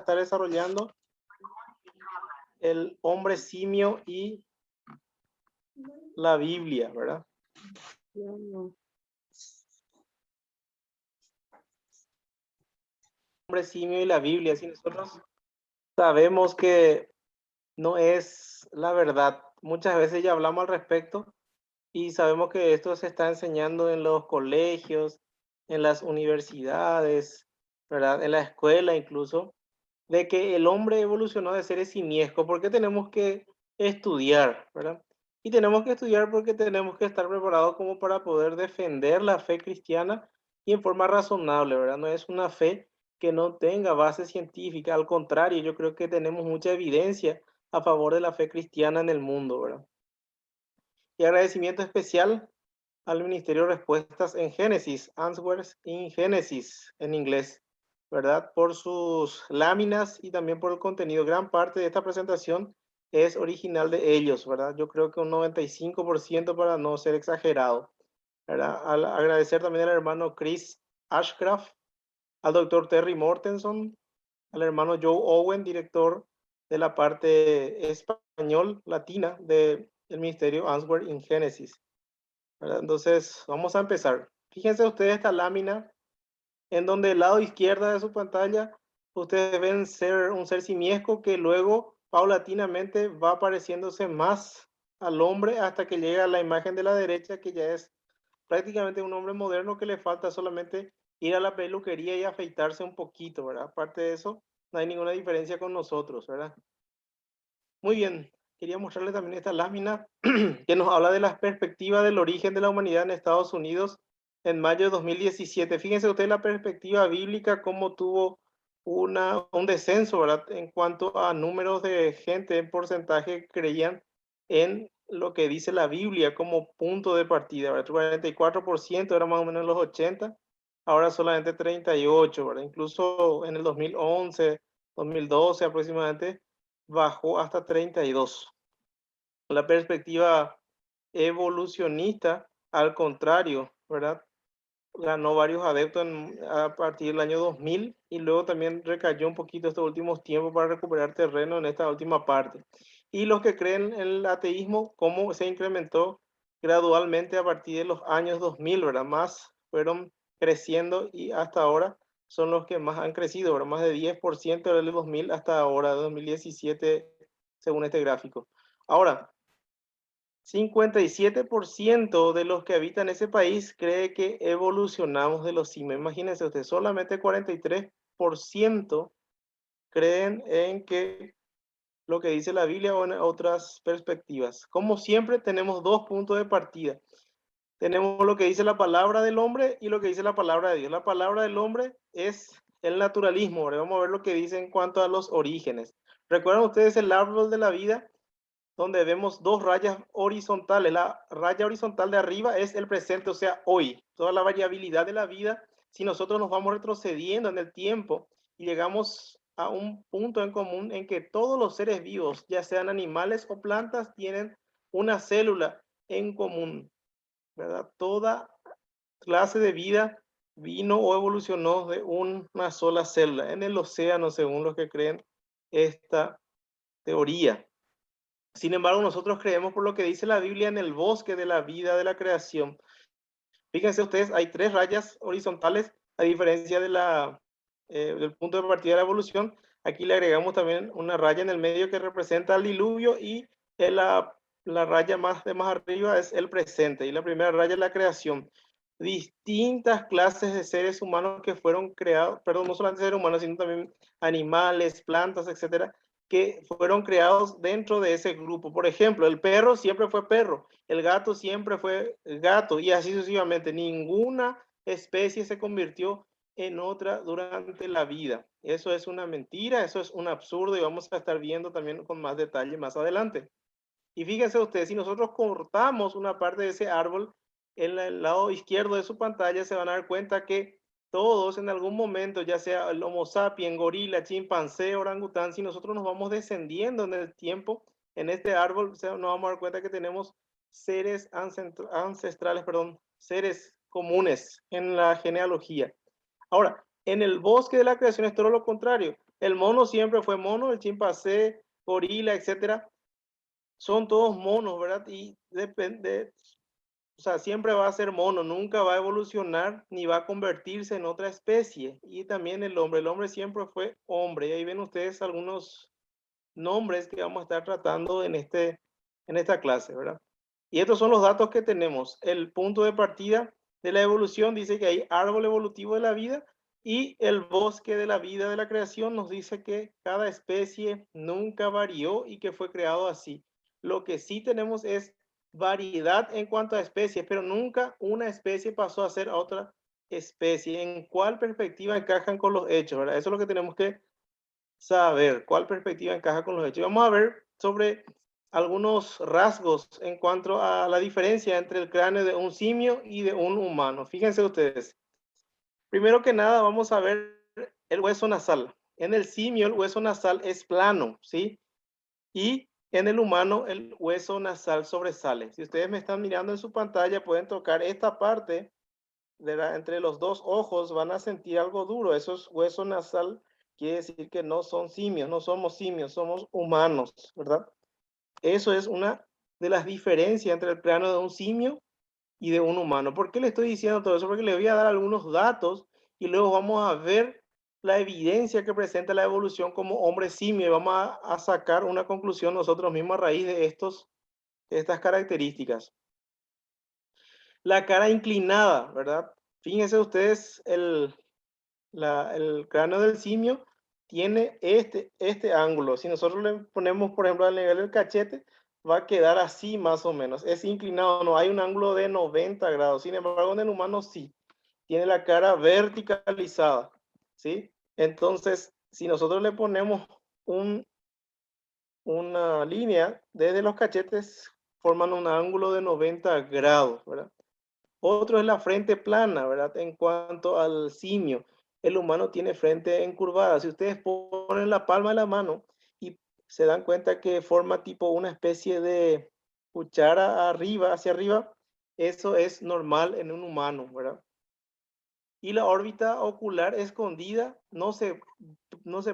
estar desarrollando el hombre simio y la Biblia, ¿verdad? Hombre simio y la Biblia, si nosotros sabemos que no es la verdad, muchas veces ya hablamos al respecto y sabemos que esto se está enseñando en los colegios, en las universidades, ¿verdad? En la escuela incluso, de que el hombre evolucionó de seres simiescos. ¿Por qué tenemos que estudiar, verdad? Y tenemos que estudiar porque tenemos que estar preparados como para poder defender la fe cristiana y en forma razonable, ¿verdad? No es una fe que no tenga base científica, al contrario, yo creo que tenemos mucha evidencia a favor de la fe cristiana en el mundo, ¿verdad? Y agradecimiento especial al Ministerio de Respuestas en Génesis, Answers in Génesis en inglés, ¿verdad? Por sus láminas y también por el contenido. Gran parte de esta presentación es original de ellos, ¿verdad? Yo creo que un 95% para no ser exagerado, ¿verdad? Al agradecer también al hermano Chris Ashcraft, al doctor Terry Mortenson, al hermano Joe Owen, director de la parte español latina del Ministerio Answers in Genesis, ¿verdad? Entonces, vamos a empezar. Fíjense ustedes esta lámina en donde el lado izquierdo de su pantalla ustedes ven un ser simiesco que luego paulatinamente va pareciéndose más al hombre hasta que llega a la imagen de la derecha, que ya es prácticamente un hombre moderno que le falta solamente ir a la peluquería y afeitarse un poquito, ¿verdad? Aparte de eso, no hay ninguna diferencia con nosotros, ¿verdad? Muy bien, quería mostrarles también esta lámina que nos habla de las perspectivas del origen de la humanidad en Estados Unidos en mayo de 2017. Fíjense ustedes la perspectiva bíblica, cómo tuvo un descenso, ¿verdad? En cuanto a números de gente en porcentaje que creían en lo que dice la Biblia como punto de partida, ¿verdad? 44% era más o menos en los 80, ahora solamente 38%, ¿verdad? Incluso en el 2011, 2012 aproximadamente, bajó hasta 32. La perspectiva evolucionista, al contrario, ¿verdad? Ganó varios adeptos a partir del año 2000 y luego también recayó un poquito estos últimos tiempos para recuperar terreno en esta última parte. Y los que creen en el ateísmo, cómo se incrementó gradualmente a partir de los años 2000, ¿verdad? Más fueron creciendo y hasta ahora son los que más han crecido, ¿verdad? Más de 10% desde el 2000 hasta ahora, 2017, según este gráfico. Ahora, 57% de los que habitan ese país cree que evolucionamos de los simios. Imagínense ustedes, solamente 43% creen en que lo que dice la Biblia o en otras perspectivas. Como siempre, tenemos dos puntos de partida. Tenemos lo que dice la palabra del hombre y lo que dice la palabra de Dios. La palabra del hombre es el naturalismo. Ahora vamos a ver lo que dice en cuanto a los orígenes. ¿Recuerdan ustedes el árbol de la vida? Donde vemos dos rayas horizontales. La raya horizontal de arriba es el presente, o sea, hoy. Toda la variabilidad de la vida, si nosotros nos vamos retrocediendo en el tiempo y llegamos a un punto en común en que todos los seres vivos, ya sean animales o plantas, tienen una célula en común, ¿verdad? Toda clase de vida vino o evolucionó de una sola célula en el océano, según los que creen esta teoría. Sin embargo, nosotros creemos por lo que dice la Biblia en el bosque de la vida de la creación. Fíjense ustedes, hay tres rayas horizontales, a diferencia del punto de partida de la evolución. Aquí le agregamos también una raya en el medio que representa el diluvio y la raya de más arriba es el presente y la primera raya es la creación. Distintas clases de seres humanos que fueron creados, perdón, no solamente seres humanos, sino también animales, plantas, etcétera, que fueron creados dentro de ese grupo. Por ejemplo, el perro siempre fue perro, el gato siempre fue gato y así sucesivamente. Ninguna especie se convirtió en otra durante la vida. Eso es una mentira, eso es un absurdo y vamos a estar viendo también con más detalle más adelante. Y fíjense ustedes, si nosotros cortamos una parte de ese árbol, en el lado izquierdo de su pantalla se van a dar cuenta que todos en algún momento, ya sea el Homo sapiens, gorila, chimpancé, orangután, si nosotros nos vamos descendiendo en el tiempo, en este árbol, nos vamos a dar cuenta que tenemos seres ancestrales, perdón, seres comunes en la genealogía. Ahora, en el bosque de la creación es todo lo contrario. El mono siempre fue mono, el chimpancé, gorila, etcétera, son todos monos, ¿verdad? Y depende, o sea, siempre va a ser mono, nunca va a evolucionar ni va a convertirse en otra especie. Y también el hombre siempre fue hombre. Y ahí ven ustedes algunos nombres que vamos a estar tratando en esta clase, ¿verdad? Y estos son los datos que tenemos. El punto de partida de la evolución dice que hay árbol evolutivo de la vida y el bosque de la vida de la creación nos dice que cada especie nunca varió y que fue creado así. Lo que sí tenemos es variedad en cuanto a especies, pero nunca una especie pasó a ser otra especie. ¿En cuál perspectiva encajan con los hechos, verdad? Eso es lo que tenemos que saber, cuál perspectiva encaja con los hechos. Vamos a ver sobre algunos rasgos en cuanto a la diferencia entre el cráneo de un simio y de un humano. Fíjense ustedes. Primero que nada, vamos a ver el hueso nasal. En el simio, el hueso nasal es plano, ¿sí? Y en el humano, el hueso nasal sobresale. Si ustedes me están mirando en su pantalla, pueden tocar esta parte entre los dos ojos, van a sentir algo duro. Eso es hueso nasal, quiere decir que no son simios, no somos simios, somos humanos, ¿verdad? Eso es una de las diferencias entre el cráneo de un simio y de un humano. ¿Por qué le estoy diciendo todo eso? Porque le voy a dar algunos datos y luego vamos a ver la evidencia que presenta la evolución como hombre simio y vamos a sacar una conclusión nosotros mismos a raíz de estas características. La cara inclinada, ¿verdad? Fíjense ustedes, el cráneo del simio tiene este ángulo. Si nosotros le ponemos, por ejemplo, al nivel del cachete, va a quedar así más o menos. Es inclinado, no hay un ángulo de 90 grados. Sin embargo, en el humano sí. Tiene la cara verticalizada, ¿sí? Entonces, si nosotros le ponemos una línea desde los cachetes, forman un ángulo de 90 grados, ¿verdad? Otro es la frente plana, ¿verdad? En cuanto al simio, el humano tiene frente encurvada. Si ustedes ponen la palma de la mano y se dan cuenta que forma tipo una especie de cuchara arriba, hacia arriba, eso es normal en un humano, ¿verdad? Y la órbita ocular escondida no se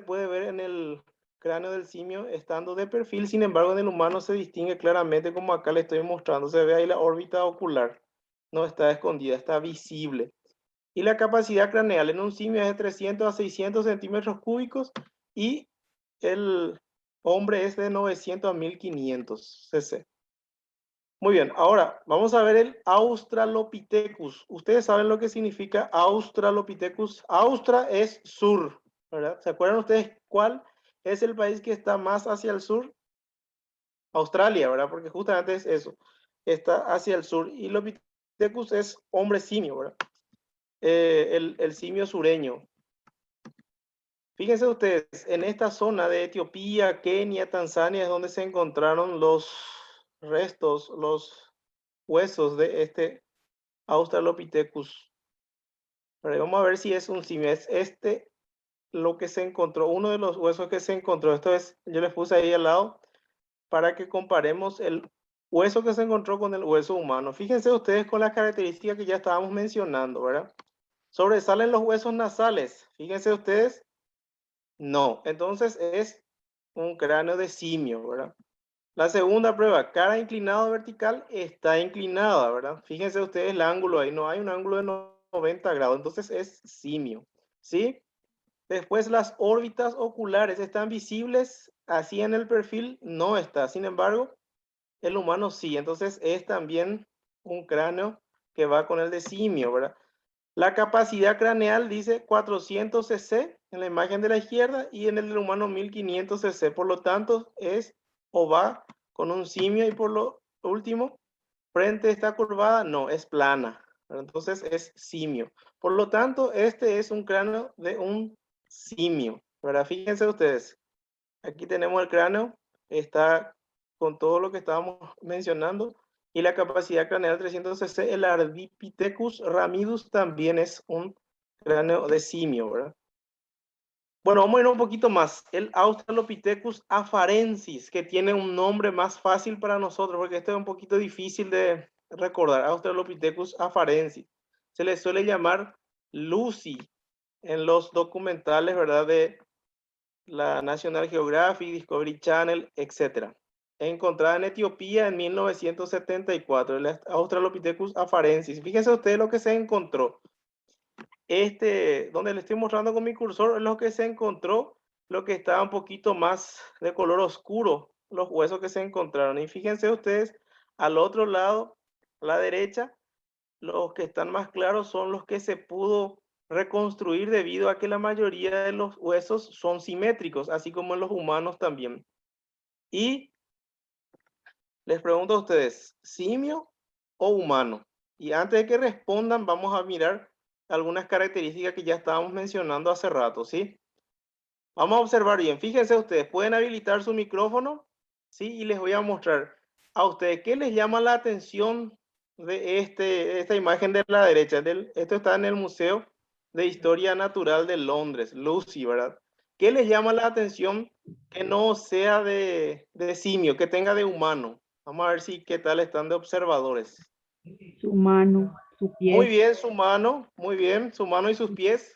puede ver en el cráneo del simio estando de perfil, sin embargo en el humano se distingue claramente como acá le estoy mostrando, se ve ahí la órbita ocular, no está escondida, está visible. Y la capacidad craneal en un simio es de 300 a 600 centímetros cúbicos y el hombre es de 900 a 1500 cc. Muy bien, ahora vamos a ver el Australopithecus. Ustedes saben lo que significa Australopithecus. Austra es sur, ¿verdad? ¿Se acuerdan ustedes cuál es el país que está más hacia el sur? Australia, ¿verdad? Porque justamente es eso, está hacia el sur. Y Lopithecus es hombre simio, ¿verdad? El simio sureño. Fíjense ustedes, en esta zona de Etiopía, Kenia, Tanzania es donde se encontraron los restos, los huesos de este Australopithecus. Pero vamos a ver si es un simio. Es lo que se encontró, uno de los huesos que se encontró. Esto es, yo les puse ahí al lado para que comparemos el hueso que se encontró con el hueso humano. Fíjense ustedes con las características que ya estábamos mencionando, ¿verdad? ¿Sobresalen los huesos nasales? Fíjense ustedes, no. Entonces es un cráneo de simio, ¿verdad? La segunda prueba, cara inclinada o vertical, está inclinada, ¿verdad? Fíjense ustedes el ángulo ahí, no hay un ángulo de 90 grados, entonces es simio, ¿sí? Después las órbitas oculares están visibles, así en el perfil no está, sin embargo, el humano sí, entonces es también un cráneo que va con el de simio, ¿verdad? La capacidad craneal dice 400 cc en la imagen de la izquierda y en el del humano 1500 cc. Por lo tanto, es o va con un simio y por lo último, frente está curvada, no, es plana. Entonces es simio. Por lo tanto, este es un cráneo de un simio. ¿Verdad? Fíjense ustedes, aquí tenemos el cráneo, está con todo lo que estábamos mencionando y la capacidad craneal 300 cc. El Ardipithecus ramidus también es un cráneo de simio, ¿verdad? Bueno, vamos a ir un poquito más. El Australopithecus afarensis, que tiene un nombre más fácil para nosotros, porque este es un poquito difícil de recordar. Australopithecus afarensis. Se le suele llamar Lucy en los documentales, ¿verdad? De la National Geographic, Discovery Channel, etc. Encontrada en Etiopía en 1974, el Australopithecus afarensis. Fíjense ustedes lo que se encontró. Donde le estoy mostrando con mi cursor, es lo que se encontró, lo que estaba un poquito más de color oscuro, los huesos que se encontraron. Y fíjense ustedes, al otro lado, a la derecha, los que están más claros son los que se pudo reconstruir debido a que la mayoría de los huesos son simétricos, así como en los humanos también. Y les pregunto a ustedes, ¿simio o humano? Y antes de que respondan, vamos a mirar algunas características que ya estábamos mencionando hace rato, ¿sí? Vamos a observar bien. Fíjense ustedes, pueden habilitar su micrófono, ¿sí? Y les voy a mostrar a ustedes qué les llama la atención de esta imagen de la derecha. Esto está en el Museo de Historia Natural de Londres, Lucy, ¿verdad? ¿Qué les llama la atención que no sea de simio, que tenga de humano? Vamos a ver si qué tal están de observadores. Su mano, su Muy pie. bien, su mano, muy bien, su mano y sus pies.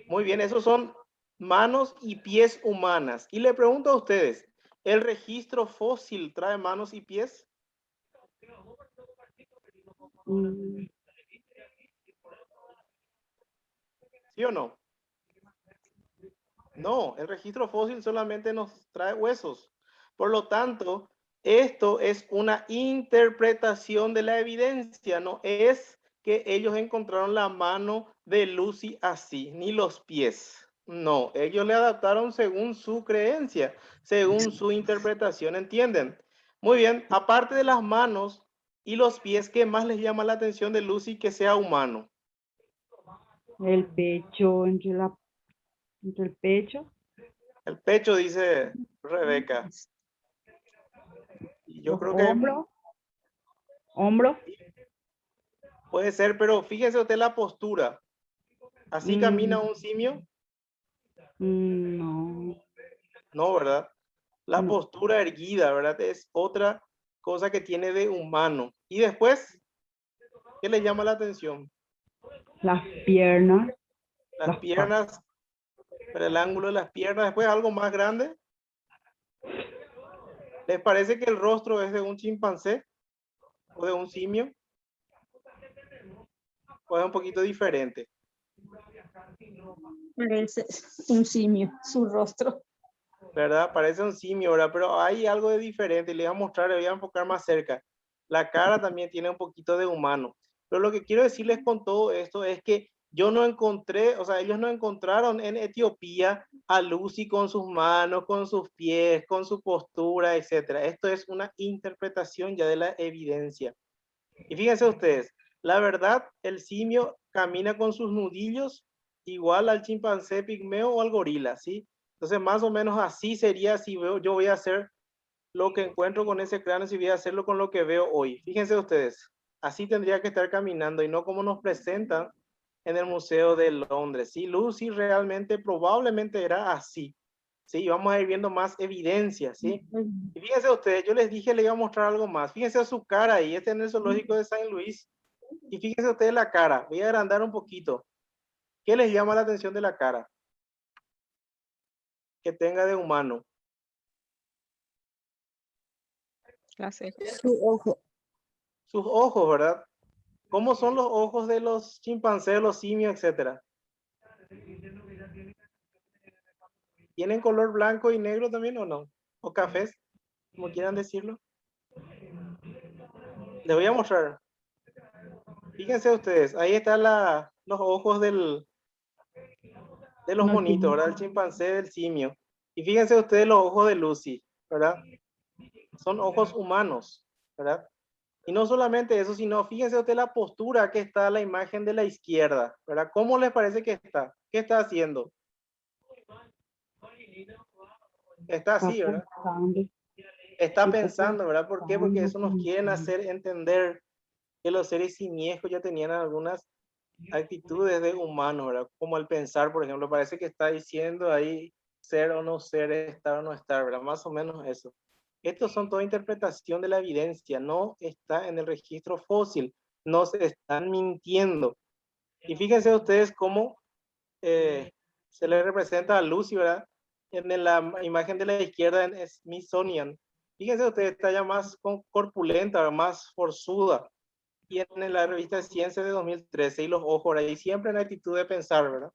Muy bien, esos son manos y pies humanas. Y le pregunto a ustedes, ¿el registro fósil trae manos y pies? Mm, ¿Sí o no? No, el registro fósil solamente nos trae huesos. Por lo tanto, esto es una interpretación de la evidencia, no es que ellos encontraron la mano de Lucy así, ni los pies. No, ellos le adaptaron según su creencia, según su interpretación, ¿entienden? Muy bien, aparte de las manos y los pies, ¿qué más les llama la atención de Lucy que sea humano? el pecho, entre el pecho. El pecho, dice Rebeca. Y yo Los creo que hombros. Hombros. puede ser, pero fíjese usted la postura. ¿Así camina Mm, un simio? no, No, ¿verdad? La no. postura erguida, ¿verdad? Es otra cosa que tiene de humano. Y después, ¿qué le llama la atención? Las piernas, Las las patas. piernas, pero el ángulo de las piernas. Después, algo más grande. ¿Les parece que el rostro es de un chimpancé o de un simio? ¿O es un poquito diferente? Parece un simio, su rostro. ¿Verdad? Parece un simio, ¿verdad? Pero hay algo de diferente. Le voy a mostrar, le voy a enfocar más cerca. La cara también tiene un poquito de humano. Pero lo que quiero decirles con todo esto es que yo no encontré, o sea, ellos no encontraron en Etiopía a Lucy con sus manos, con sus pies, con su postura, etcétera. Esto es una interpretación ya de la evidencia. Y fíjense ustedes, la verdad, el simio camina con sus nudillos igual al chimpancé pigmeo o al gorila, ¿sí? Entonces, más o menos así sería si yo voy a hacer lo que encuentro con ese cráneo, si voy a hacerlo con lo que veo hoy. Fíjense ustedes, así tendría que estar caminando y no como nos presentan en el Museo de Londres. Sí, Lucy realmente probablemente era así. Sí, vamos a ir viendo más evidencia, ¿sí? Y fíjense ustedes, yo les dije le iba a mostrar algo más. Fíjense su cara ahí, este es en el zoológico de Saint Louis. Y fíjense ustedes la cara. Voy a agrandar un poquito. ¿Qué les llama la atención de la cara? Que tenga de humano. Su ojo. Sus ojos, ¿verdad? ¿Cómo son los ojos de los chimpancés, los simios, etcétera? ¿Tienen color blanco y negro también o no? ¿O cafés? Como quieran decirlo. Les voy a mostrar. Fíjense ustedes, ahí están los ojos de los No monitos, tiene. ¿verdad? El chimpancé, del simio. Y fíjense ustedes los ojos de Lucy, ¿verdad? Son ojos humanos, ¿verdad? Y no solamente eso, sino fíjense usted la postura que está la imagen de la izquierda, ¿verdad? ¿Cómo les parece que está? ¿Qué está haciendo? Está Está así, ¿verdad? pensando. Está Está pensando, ¿verdad? ¿Por qué? Porque pensando, eso nos quieren pensando. hacer entender que los seres simiescos ya tenían algunas actitudes de humano, ¿verdad? Como el pensar, por ejemplo, parece que está diciendo ahí ser o no ser, estar o no estar, ¿verdad? Más o menos eso. Estos son toda interpretación de la evidencia, no está en el registro fósil, no se están mintiendo. Y fíjense ustedes cómo se le representa a Lucy, ¿verdad? en la imagen de la izquierda en Smithsonian. Fíjense ustedes, está ya más corpulenta, más forzuda. Y en la revista Ciencia de 2013, y los ojos ahí siempre en la actitud de pensar, ¿verdad?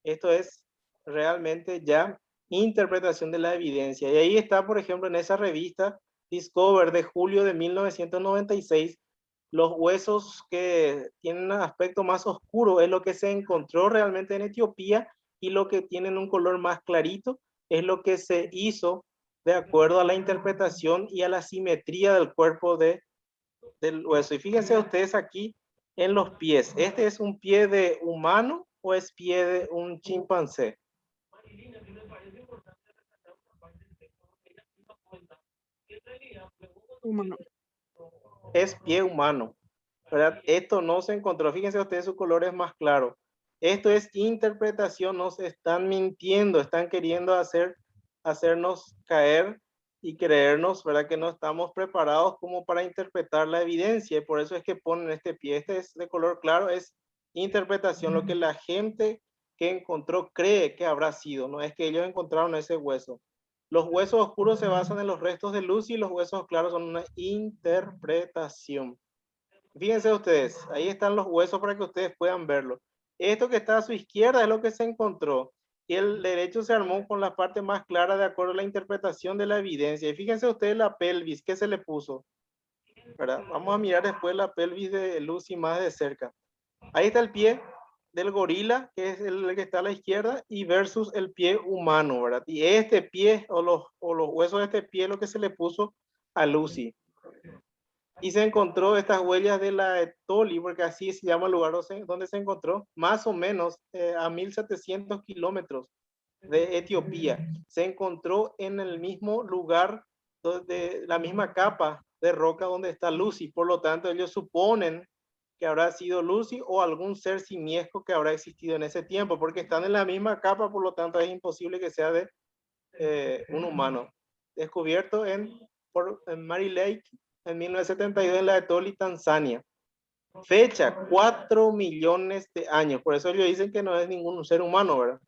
Esto es realmente ya interpretación de la evidencia. Y ahí está, por ejemplo, en esa revista Discover de julio de 1996, los huesos que tienen un aspecto más oscuro es lo que se encontró realmente en Etiopía, y lo que tienen un color más clarito es lo que se hizo de acuerdo a la interpretación y a la simetría del cuerpo del hueso. Y fíjense ustedes aquí en los pies. ¿Este es un pie de humano o es pie de un chimpancé? Humano. Es pie humano, ¿verdad? Esto no se encontró. Fíjense ustedes, su color es más claro. Esto es interpretación, nos están mintiendo, están queriendo hacernos caer y creernos, ¿verdad? Que no estamos preparados como para interpretar la evidencia, y por eso es que ponen este pie. Este es de color claro, es interpretación, lo que la gente que encontró cree que habrá sido, no es que ellos encontraron ese hueso. Los huesos oscuros se basan en los restos de luz y los huesos claros son una interpretación. Fíjense ustedes, ahí están los huesos para que ustedes puedan verlo. Esto que está a su izquierda es lo que se encontró, y el derecho se armó con la parte más clara de acuerdo a la interpretación de la evidencia. Y fíjense ustedes la pelvis, ¿qué se le puso? ¿Verdad? Vamos a mirar después la pelvis de Lucy más de cerca. Ahí está el pie del gorila, que es el que está a la izquierda, y versus el pie humano, ¿verdad? Y este pie o los huesos de este pie es lo que se le puso a Lucy. Y se encontró estas huellas de la Etoli, porque así se llama el lugar donde se encontró, más o menos a 1700 kilómetros de Etiopía. Se encontró en el mismo lugar, de la misma capa de roca donde está Lucy. Por lo tanto, ellos suponen que habrá sido Lucy o algún ser simiesco que habrá existido en ese tiempo, porque están en la misma capa, por lo tanto es imposible que sea de un humano. Descubierto en Mary Lake en 1972 en la Etoli, Tanzania. Fecha, 4 millones de años. Por eso ellos dicen que no es ningún ser humano, ¿verdad?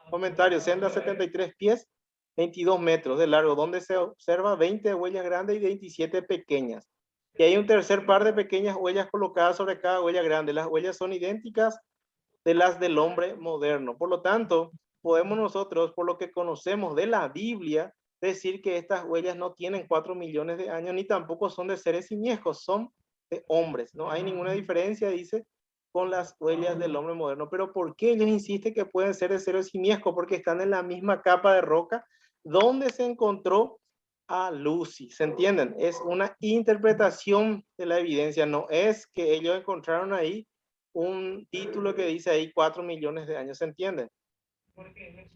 Comentario, senda 73 pies, 22 metros de largo, donde se observa 20 huellas grandes y 27 pequeñas. Y hay un tercer par de pequeñas huellas colocadas sobre cada huella grande. Las huellas son idénticas de las del hombre moderno. Por lo tanto, podemos nosotros, por lo que conocemos de la Biblia, decir que estas huellas no tienen 4 millones de años, ni tampoco son de seres simiescos, son de hombres. No hay ninguna diferencia, dice, con las huellas del hombre moderno. Pero ¿por qué ellos insisten que pueden ser de seres simiescos? Porque están en la misma capa de roca donde se encontró a Lucy. ¿Se entienden? Es una interpretación de la evidencia, no es que ellos encontraron ahí un título que dice ahí 4 millones de años, ¿se entiende?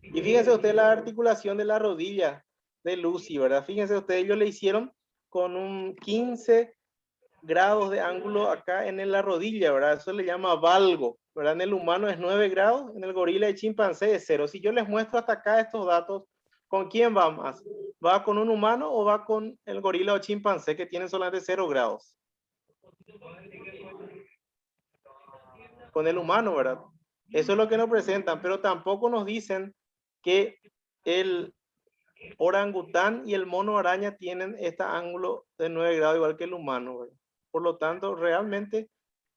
Y fíjense usted la articulación de la rodilla de Lucy, ¿verdad? Fíjense usted, ellos le hicieron con un 15 grados de ángulo acá en la rodilla, ¿verdad? Eso le llama valgo, ¿verdad? En el humano es 9 grados, en el gorila y chimpancé es 0. Si yo les muestro hasta acá estos datos, ¿con quién va más? ¿Va con un humano o va con el gorila o chimpancé que tienen solamente 0 grados? Con el humano, ¿verdad? Eso es lo que nos presentan, pero tampoco nos dicen que el orangután y el mono araña tienen este ángulo de 9 grados igual que el humano, ¿verdad? Por lo tanto, realmente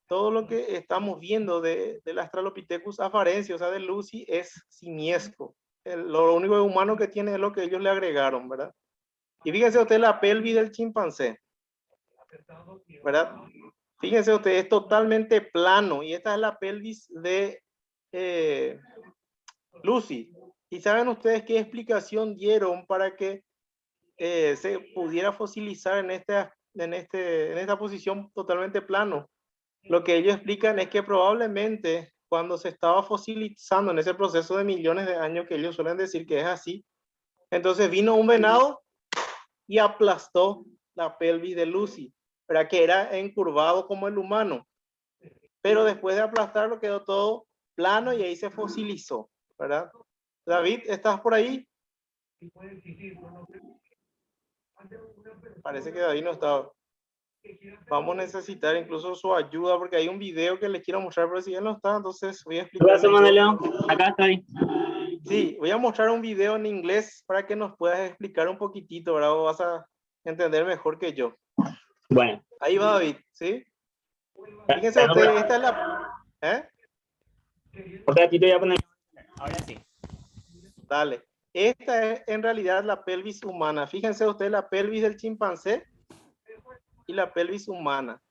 todo lo que estamos viendo del Australopithecus afarensis, o sea, de Lucy, es simiesco. Lo único humano que tiene es lo que ellos le agregaron, ¿verdad? Y fíjense usted la pelvis del chimpancé, ¿verdad? Fíjense ustedes, es totalmente plano, y esta es la pelvis de Lucy. ¿Y saben ustedes qué explicación dieron para que se pudiera fosilizar en esta posición totalmente plano? Lo que ellos explican es que probablemente cuando se estaba fosilizando en ese proceso de millones de años, que ellos suelen decir que es así, entonces vino un venado y aplastó la pelvis de Lucy, para que era encurvado como el humano. Pero después de aplastarlo quedó todo plano y ahí se fosilizó, ¿verdad? David, ¿estás por ahí? Parece que David no está. Vamos a necesitar incluso su ayuda porque hay un video que les quiero mostrar, pero si él no está, entonces voy a explicar. Gracias, Manolo. Acá estoy. Sí, voy a mostrar un video en inglés para que nos puedas explicar un poquitito, ¿verdad? O vas a entender mejor que yo. Bueno, Ahí va David, ¿sí? Fíjense tengo ustedes, esta es la... ¿Eh? un ratito voy a poner. Ahora sí. Dale. Esta es en realidad la pelvis humana. Fíjense ustedes la pelvis del chimpancé y la pelvis humana.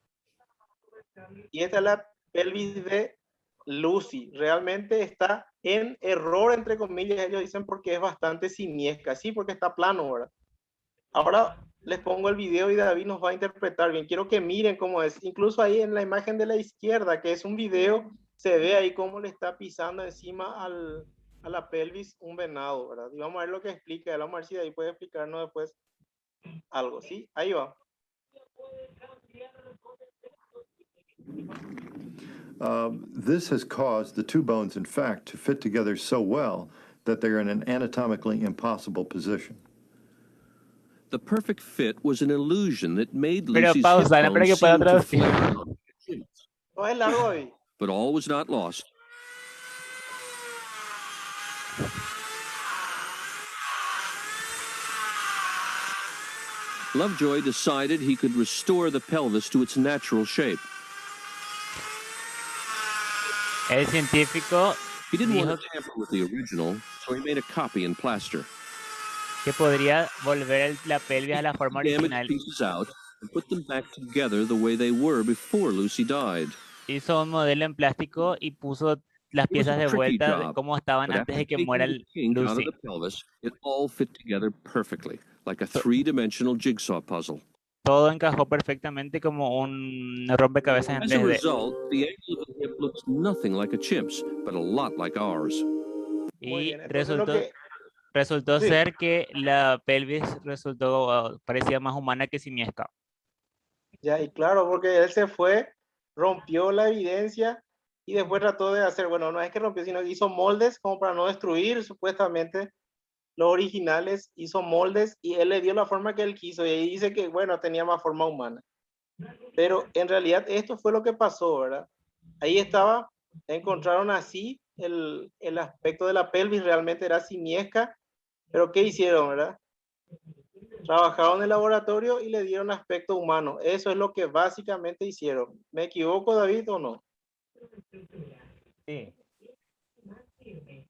Y esta es la pelvis de Lucy. Realmente está en error, entre comillas, ellos dicen porque es bastante simiesca. Sí, porque está plano, ¿verdad? Ahora les pongo el video y David nos va a interpretar bien. Quiero que miren cómo es. Incluso ahí en la imagen de la izquierda, que es un video, se ve ahí cómo le está pisando encima a la pelvis un venado, ¿verdad? Y vamos a ver lo que explica. Vamos a ver si ahí puede explicarnos después algo, ¿sí? Ahí va. This has caused the two bones, in fact, to fit together so well that they're in an anatomically impossible position. The perfect fit was an illusion that made Pero Lucy's hip pausa, no, bones espera que pueda seem to traducir. flare out. No es largo, David. But all was not lost. Lovejoy decided he could restore the pelvis to its natural shape. El científico He didn't want dijo to tamper with the original, so he made a copy in plaster. que podría volver la pelvis a la forma He original. damaged pieces out and put them back together the way they were before Lucy died. Hizo un modelo en plástico y puso las It was piezas a de tricky vuelta job, como estaban but antes after de que taking muera the kink out of Lucy. the pelvis, it all fit together perfectly, like a three-dimensional jigsaw puzzle. Todo encajó perfectamente como un rompecabezas en As a 3D. result, the angle of the hip looks nothing like a chimp's, but a lot like ours. Muy Y bien. Entonces lo que... resultó Sí. ser que la pelvis parecía más humana que simiesca. Ya, y claro, porque él se fue, rompió la evidencia y después trató de hacer, bueno, no es que rompió, sino que hizo moldes como para no destruir supuestamente los originales, hizo moldes y él le dio la forma que él quiso y ahí dice que, bueno, tenía más forma humana. Pero en realidad esto fue lo que pasó, ¿verdad? Ahí estaba, encontraron así el aspecto de la pelvis, realmente era simiesca, pero ¿qué hicieron, verdad? Trabajaron en el laboratorio y le dieron aspecto humano. Eso es lo que básicamente hicieron. ¿Me equivoco, David, o no? Sí.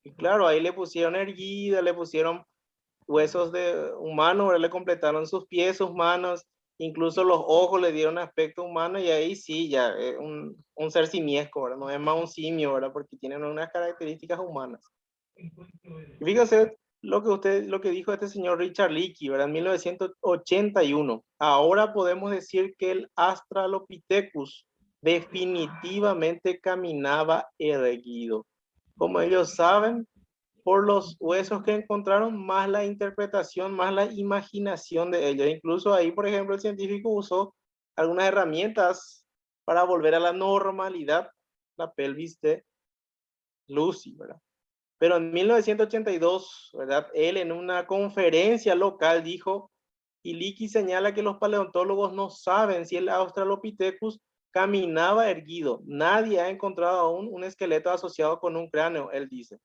Y claro, ahí le pusieron erguida, le pusieron huesos de humano, ¿verdad? Le completaron sus pies, sus manos, incluso los ojos le dieron aspecto humano y ahí sí, ya es un ser simiesco, ¿verdad? No es más un simio, ¿verdad? Porque tienen unas características humanas. Y fíjense lo que dijo este señor Richard Leakey, ¿verdad? En 1981. Ahora podemos decir que el Australopithecus definitivamente caminaba erguido. Como ellos saben, por los huesos que encontraron, más la interpretación, más la imaginación de ellos. Incluso ahí, por ejemplo, el científico usó algunas herramientas para volver a la normalidad la pelvis de Lucy, ¿verdad? Pero en 1982, ¿verdad? Él en una conferencia local dijo, y Leakey señala que los paleontólogos no saben si el Australopithecus caminaba erguido. Nadie ha encontrado aún un esqueleto asociado con un cráneo, él dice.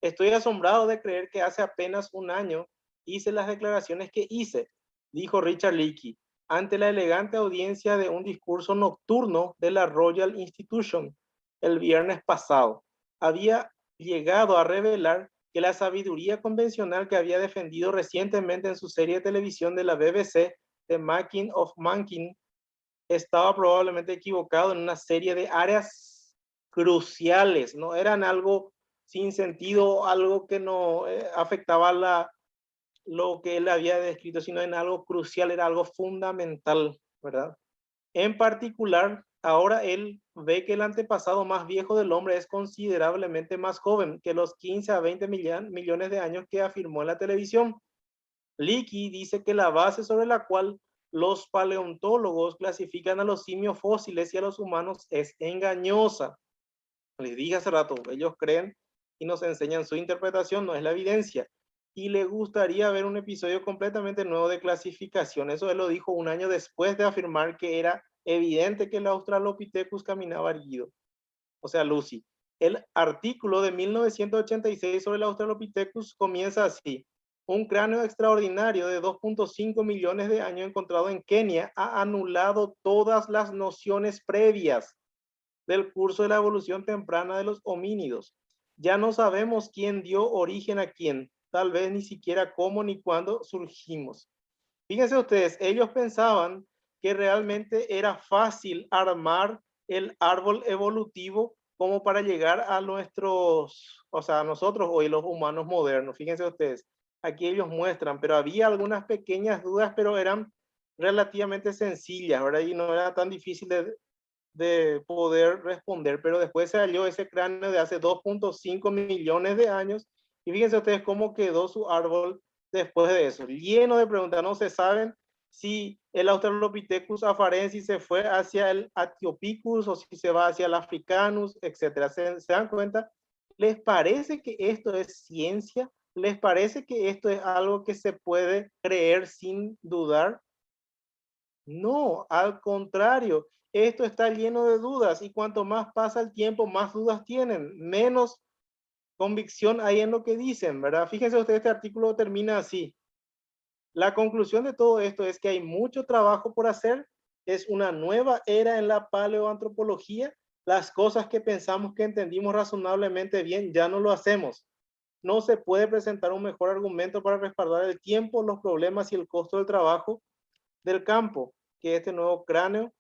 Estoy asombrado de creer que hace apenas un año hice las declaraciones que hice, dijo Richard Leakey, ante la elegante audiencia de un discurso nocturno de la Royal Institution el viernes pasado. Había llegado a revelar que la sabiduría convencional que había defendido recientemente en su serie de televisión de la BBC, The Making of Mankind, estaba probablemente equivocado en una serie de áreas cruciales, no eran algo sin sentido, algo que no afectaba lo que él había descrito, sino en algo crucial, era algo fundamental, ¿verdad? En particular, ahora él ve que el antepasado más viejo del hombre es considerablemente más joven que los 15 a 20 millones de años que afirmó en la televisión. Leakey dice que la base sobre la cual los paleontólogos clasifican a los simios fósiles y a los humanos es engañosa. Les dije hace rato, ellos creen y nos enseñan su interpretación, no es la evidencia. Y le gustaría ver un episodio completamente nuevo de clasificación. Eso él lo dijo un año después de afirmar que era evidente que el Australopithecus caminaba erguido. O sea, Lucy. El artículo de 1986 sobre el Australopithecus comienza así. Un cráneo extraordinario de 2.5 millones de años encontrado en Kenia ha anulado todas las nociones previas del curso de la evolución temprana de los homínidos. Ya no sabemos quién dio origen a quién, tal vez ni siquiera cómo ni cuándo surgimos. Fíjense ustedes, ellos pensaban que realmente era fácil armar el árbol evolutivo como para llegar a nuestros, o sea, a nosotros hoy los humanos modernos. Fíjense ustedes, aquí ellos muestran, pero había algunas pequeñas dudas, pero eran relativamente sencillas, ¿verdad? Y no era tan difícil de poder responder, pero después se halló ese cráneo de hace 2.5 millones de años y fíjense ustedes cómo quedó su árbol después de eso, lleno de preguntas. No se saben si el Australopithecus afarensis se fue hacia el Atiopithecus o si se va hacia el Africanus, etcétera. ¿Se dan cuenta? ¿Les parece que esto es ciencia? ¿Les parece que esto es algo que se puede creer sin dudar? No, al contrario, esto está lleno de dudas y cuanto más pasa el tiempo, más dudas tienen, menos convicción hay en lo que dicen, ¿verdad? Fíjense ustedes, este artículo termina así. La conclusión de todo esto es que hay mucho trabajo por hacer, es una nueva era en la paleoantropología, las cosas que pensamos que entendimos razonablemente bien ya no lo hacemos. No se puede presentar un mejor argumento para respaldar el tiempo, los problemas y el costo del trabajo del campo que este nuevo cráneo.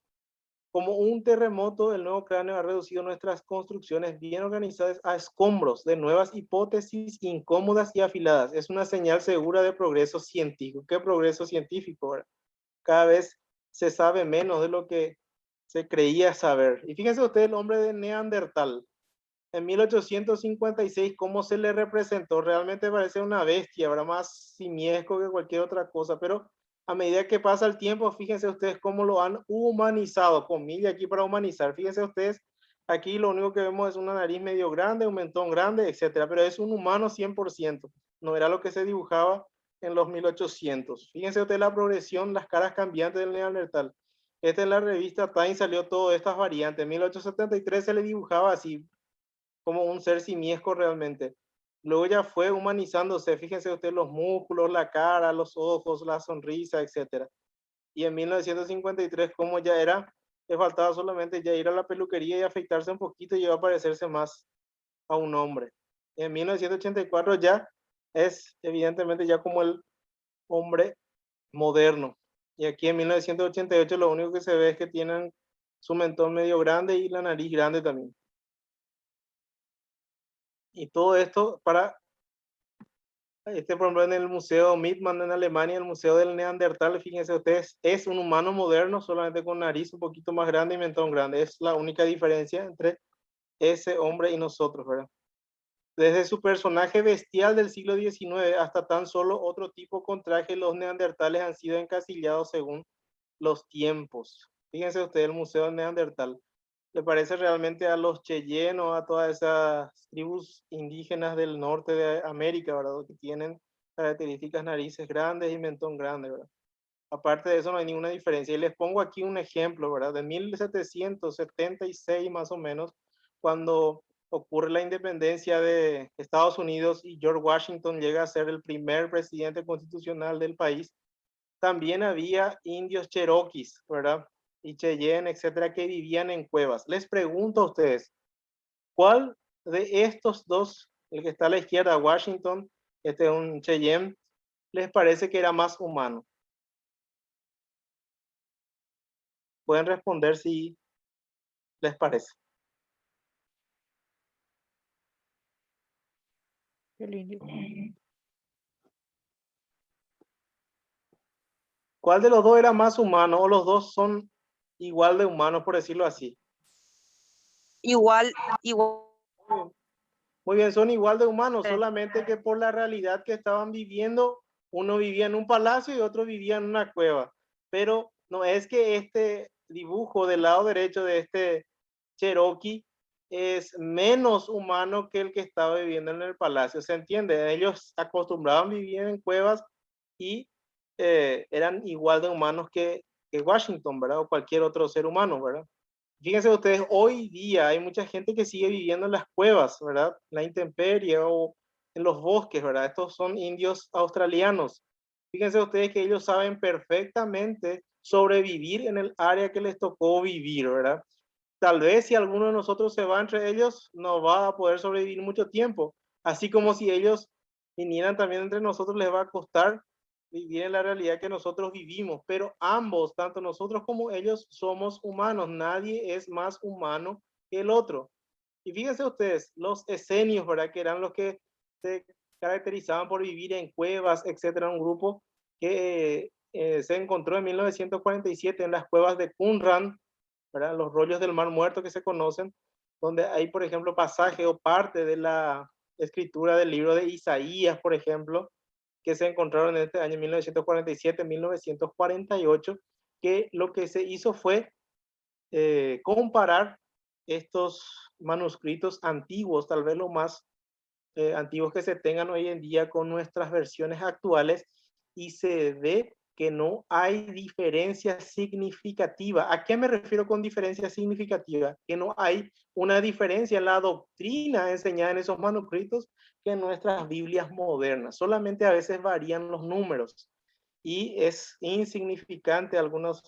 Como un terremoto, el nuevo cráneo ha reducido nuestras construcciones bien organizadas a escombros de nuevas hipótesis incómodas y afiladas. Es una señal segura de progreso científico. ¿Qué progreso científico? ¿Verdad? Cada vez se sabe menos de lo que se creía saber. Y fíjense ustedes, el hombre de Neandertal. En 1856, ¿cómo se le representó? Realmente parece una bestia, ¿verdad? Más simiesco que cualquier otra cosa, pero a medida que pasa el tiempo, fíjense ustedes cómo lo han humanizado, comillas aquí para humanizar. Fíjense ustedes, aquí lo único que vemos es una nariz medio grande, un mentón grande, etcétera, pero es un humano 100%. No era lo que se dibujaba en los 1800. Fíjense ustedes la progresión, las caras cambiantes del Neandertal. Esta en la revista Time salió todas estas variantes. En 1873 se le dibujaba así, como un ser simiesco realmente. Luego ya fue humanizándose, fíjense ustedes los músculos, la cara, los ojos, la sonrisa, etc. Y en 1953, como ya era, le faltaba solamente ya ir a la peluquería y afeitarse un poquito y iba a parecerse más a un hombre. Y en 1984 ya es evidentemente ya como el hombre moderno. Y aquí en 1988 lo único que se ve es que tienen su mentón medio grande y la nariz grande también. Y todo esto para, por ejemplo, en el Museo Midtmann en Alemania, el Museo del Neandertal, fíjense ustedes, es un humano moderno, solamente con nariz un poquito más grande y mentón grande. Es la única diferencia entre ese hombre y nosotros, ¿verdad? Desde su personaje bestial del siglo XIX hasta tan solo otro tipo con traje, los neandertales han sido encasillados según los tiempos. Fíjense ustedes, el Museo del Neandertal. ¿Le parece realmente a los Cheyenne o a todas esas tribus indígenas del norte de América, ¿verdad? Que tienen características narices grandes y mentón grande, ¿verdad? Aparte de eso no hay ninguna diferencia. Y les pongo aquí un ejemplo, ¿verdad? De 1776 más o menos, cuando ocurre la independencia de Estados Unidos y George Washington llega a ser el primer presidente constitucional del país, también había indios cherokees, ¿verdad? Y Cheyenne, etcétera, que vivían en cuevas. Les pregunto a ustedes, ¿cuál de estos dos, el que está a la izquierda, Washington, este es un Cheyenne, les parece que era más humano? Pueden responder si les parece. El indio. ¿Cuál de los dos era más humano o los dos son igual de humanos, por decirlo así? Igual. Muy bien, son igual de humanos, solamente que por la realidad que estaban viviendo, uno vivía en un palacio y otro vivía en una cueva. Pero no es que este dibujo del lado derecho de este Cherokee es menos humano que el que estaba viviendo en el palacio, ¿se entiende? Ellos acostumbraban vivir en cuevas y eran igual de humanos que Washington, ¿verdad? O cualquier otro ser humano, ¿verdad? Fíjense ustedes, hoy día hay mucha gente que sigue viviendo en las cuevas, ¿verdad? En la intemperie o en los bosques, ¿verdad? Estos son indios australianos. Fíjense ustedes que ellos saben perfectamente sobrevivir en el área que les tocó vivir, ¿verdad? Tal vez si alguno de nosotros se va entre ellos, no va a poder sobrevivir mucho tiempo. Así como si ellos vinieran también entre nosotros, les va a costar vivir en la realidad que nosotros vivimos. Pero ambos, tanto nosotros como ellos, somos humanos. Nadie es más humano que el otro. Y fíjense ustedes, los esenios, ¿verdad? Que eran los que se caracterizaban por vivir en cuevas, etcétera. Un grupo que se encontró en 1947 en las cuevas de Qumran, ¿verdad? Los rollos del Mar Muerto que se conocen, donde hay, por ejemplo, pasaje o parte de la escritura del libro de Isaías, por ejemplo, que se encontraron en este año 1947-1948, que lo que se hizo fue comparar estos manuscritos antiguos, tal vez los más antiguos que se tengan hoy en día, con nuestras versiones actuales, y se ve que no hay diferencia significativa. ¿A qué me refiero con diferencia significativa? Que no hay una diferencia en la doctrina enseñada en esos manuscritos que en nuestras Biblias modernas. Solamente a veces varían los números y es insignificante algunas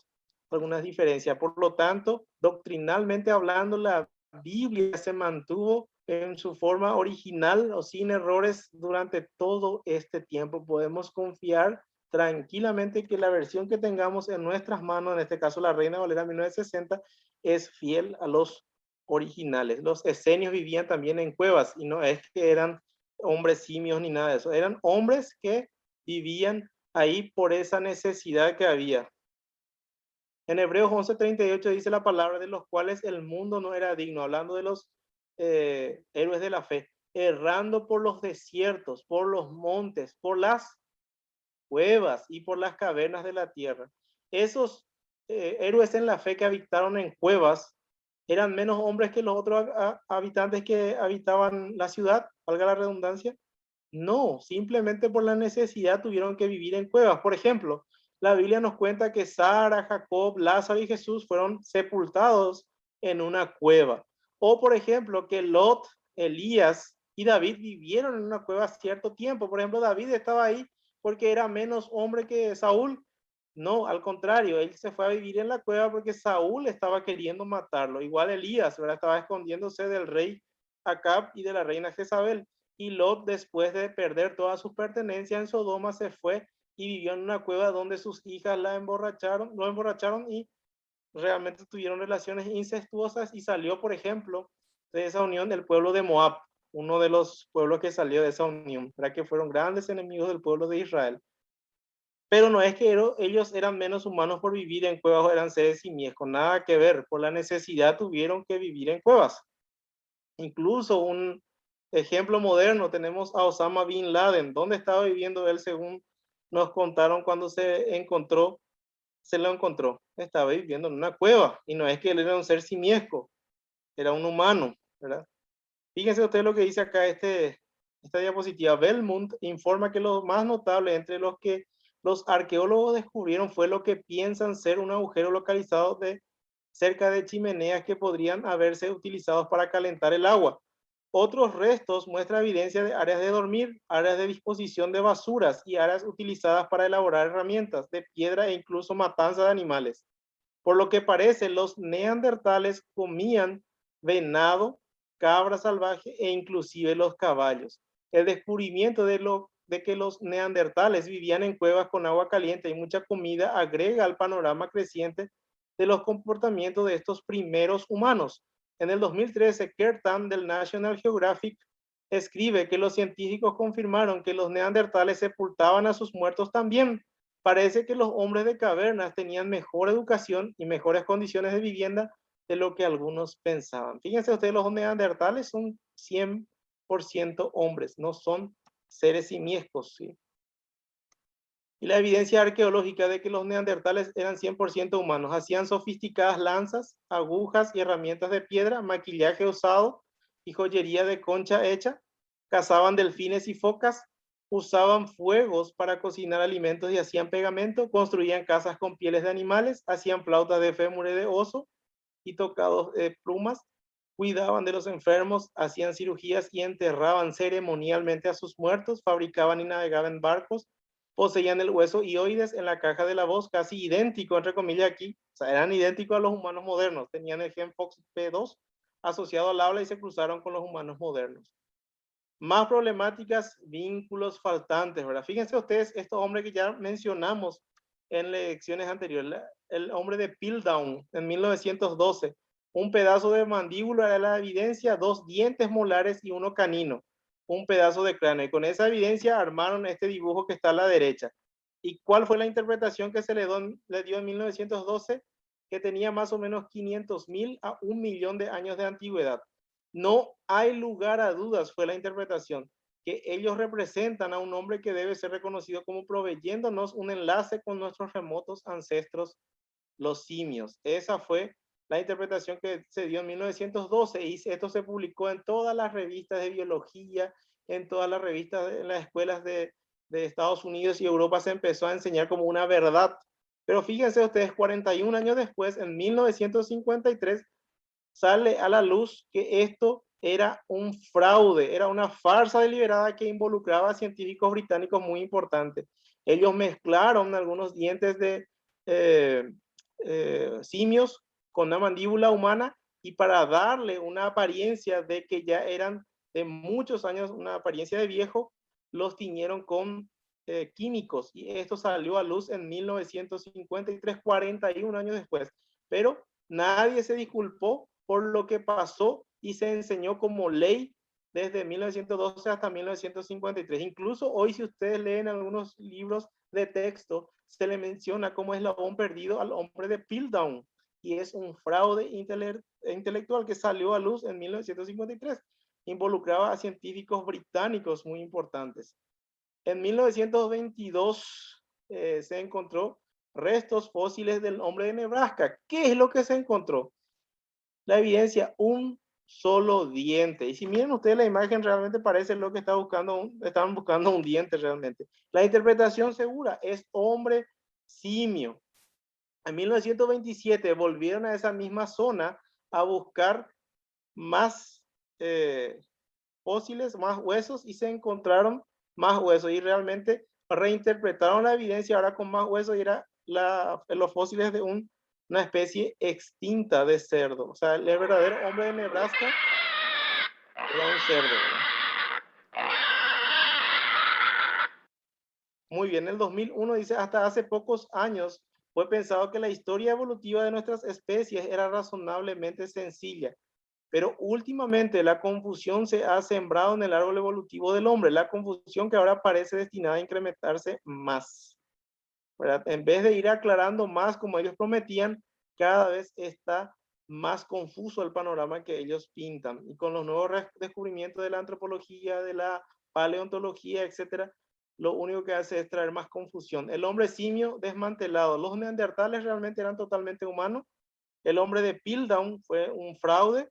diferencias. Por lo tanto, doctrinalmente hablando, la Biblia se mantuvo en su forma original o sin errores durante todo este tiempo. Podemos confiar tranquilamente que la versión que tengamos en nuestras manos, en este caso la Reina Valera 1960, es fiel a los originales. Los esenios vivían también en cuevas y no es que eran hombres simios ni nada de eso, eran hombres que vivían ahí por esa necesidad que había. En Hebreos 11:38 dice la palabra, de los cuales el mundo no era digno, hablando de los héroes de la fe, errando por los desiertos, por los montes, por las cuevas y por las cavernas de la tierra. Esos héroes en la fe que habitaron en cuevas eran menos hombres que los otros habitantes que habitaban la ciudad, valga la redundancia. No, simplemente por la necesidad tuvieron que vivir en cuevas. Por ejemplo, la Biblia nos cuenta que Sara, Jacob, Lázaro y Jesús fueron sepultados en una cueva. O por ejemplo, que Lot, Elías y David vivieron en una cueva cierto tiempo. Por ejemplo, David estaba ahí porque era menos hombre que Saúl. No, al contrario, él se fue a vivir en la cueva porque Saúl estaba queriendo matarlo. Igual Elías, ¿verdad? Estaba escondiéndose del rey Acab y de la reina Jezabel. Y Lot, después de perder todas sus pertenencias en Sodoma, se fue y vivió en una cueva donde sus hijas lo emborracharon y realmente tuvieron relaciones incestuosas, y salió, por ejemplo, de esa unión el pueblo de Moab, uno de los pueblos que salió de esa unión, para que fueron grandes enemigos del pueblo de Israel. Pero no es que ellos eran menos humanos por vivir en cuevas o eran seres simiescos, nada que ver, por la necesidad tuvieron que vivir en cuevas. Incluso un ejemplo moderno, tenemos a Osama Bin Laden. ¿Dónde estaba viviendo él según nos contaron cuando se lo encontró? Estaba viviendo en una cueva, y no es que él era un ser simiesco, era un humano, ¿verdad? Fíjense ustedes lo que dice acá esta diapositiva. Belmont informa que lo más notable entre los que los arqueólogos descubrieron fue lo que piensan ser un agujero localizado cerca de chimeneas que podrían haberse utilizados para calentar el agua. Otros restos muestran evidencia de áreas de dormir, áreas de disposición de basuras y áreas utilizadas para elaborar herramientas de piedra e incluso matanza de animales. Por lo que parece, los neandertales comían venado, cabra salvaje e inclusive los caballos. El descubrimiento de que los neandertales vivían en cuevas con agua caliente y mucha comida agrega al panorama creciente de los comportamientos de estos primeros humanos. En el 2013, Kurt Tam del National Geographic escribe que los científicos confirmaron que los neandertales sepultaban a sus muertos también. Parece que los hombres de cavernas tenían mejor educación y mejores condiciones de vivienda de lo que algunos pensaban. Fíjense ustedes, los neandertales son 100% hombres, no son seres simiescos, ¿sí? Y la evidencia arqueológica de que los neandertales eran 100% humanos. Hacían sofisticadas lanzas, agujas y herramientas de piedra, maquillaje usado y joyería de concha hecha. Cazaban delfines y focas, usaban fuegos para cocinar alimentos y hacían pegamento, construían casas con pieles de animales, hacían flautas de fémur y de oso, y tocados plumas, cuidaban de los enfermos, hacían cirugías y enterraban ceremonialmente a sus muertos, fabricaban y navegaban en barcos, poseían el hueso hioides en la caja de la voz, casi idéntico, entre comillas aquí, o sea, eran idénticos a los humanos modernos, tenían el gen FOXP2 asociado al habla y se cruzaron con los humanos modernos. Más problemáticas, vínculos faltantes, ¿verdad? Fíjense ustedes, estos hombres que ya mencionamos en lecciones anteriores, el hombre de Piltdown en 1912, un pedazo de mandíbula era la evidencia, 2 dientes molares y 1 canino, un pedazo de cráneo. Y con esa evidencia armaron este dibujo que está a la derecha. ¿Y cuál fue la interpretación que se le dio en 1912? Que tenía más o menos 500.000 a 1 millón de años de antigüedad. No hay lugar a dudas, fue la interpretación, que ellos representan a un hombre que debe ser reconocido como proveyéndonos un enlace con nuestros remotos ancestros, los simios. Esa fue la interpretación que se dio en 1912 y esto se publicó en todas las revistas de biología, en todas las revistas, en las escuelas de Estados Unidos y Europa se empezó a enseñar como una verdad. Pero fíjense ustedes, 41 años después, en 1953, sale a la luz que esto era un fraude, era una farsa deliberada que involucraba a científicos británicos muy importantes. Ellos mezclaron algunos dientes de simios con una mandíbula humana y para darle una apariencia de que ya eran de muchos años, una apariencia de viejo, los tiñeron con químicos y esto salió a luz en 1953, 41 años después. Pero nadie se disculpó por lo que pasó y se enseñó como ley desde 1912 hasta 1953. Incluso hoy, si ustedes leen algunos libros de texto, se le menciona como eslabón perdido al hombre de Piltdown, y es un fraude intelectual que salió a luz en 1953. Involucraba a científicos británicos muy importantes. En 1922 se encontró restos fósiles del hombre de Nebraska. ¿Qué es lo que se encontró? La evidencia, un solo diente. Y si miren ustedes la imagen, realmente parece lo que estaban buscando un diente realmente. La interpretación segura es hombre simio. En 1927 volvieron a esa misma zona a buscar más fósiles, más huesos, y se encontraron más huesos y realmente reinterpretaron la evidencia ahora con más huesos y era los fósiles de una especie extinta de cerdo. O sea, el verdadero hombre de Nebraska era un cerdo, ¿verdad? Muy bien, el 2001 dice, hasta hace pocos años fue pensado que la historia evolutiva de nuestras especies era razonablemente sencilla, pero últimamente la confusión se ha sembrado en el árbol evolutivo del hombre, la confusión que ahora parece destinada a incrementarse más, ¿verdad? En vez de ir aclarando más como ellos prometían, cada vez está más confuso el panorama que ellos pintan. Y con los nuevos descubrimientos de la antropología, de la paleontología, etcétera, lo único que hace es traer más confusión. El hombre simio desmantelado. Los neandertales realmente eran totalmente humanos. El hombre de Piltdown fue un fraude.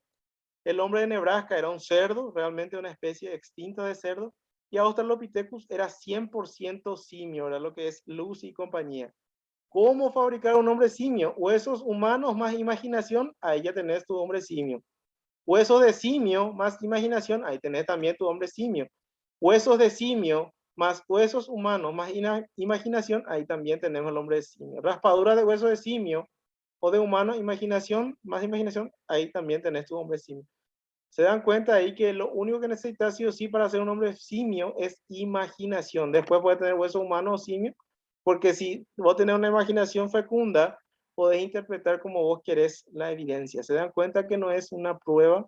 El hombre de Nebraska era un cerdo, realmente una especie extinta de cerdo. Y Australopithecus era 100% simio, era lo que es Lucy y compañía. ¿Cómo fabricar un hombre simio? Huesos humanos más imaginación, ahí ya tenés tu hombre simio. Huesos de simio más imaginación, ahí tenés también tu hombre simio. Huesos de simio más huesos humanos más imaginación, ahí también tenemos el hombre simio. Raspadura de huesos de simio o de humano, imaginación más imaginación, ahí también tenés tu hombre simio. Se dan cuenta ahí que lo único que necesitas sí o sí para ser un hombre simio es imaginación. Después puede tener hueso humano o simio, porque si vos tenés una imaginación fecunda, podés interpretar como vos querés la evidencia. Se dan cuenta que no es una prueba,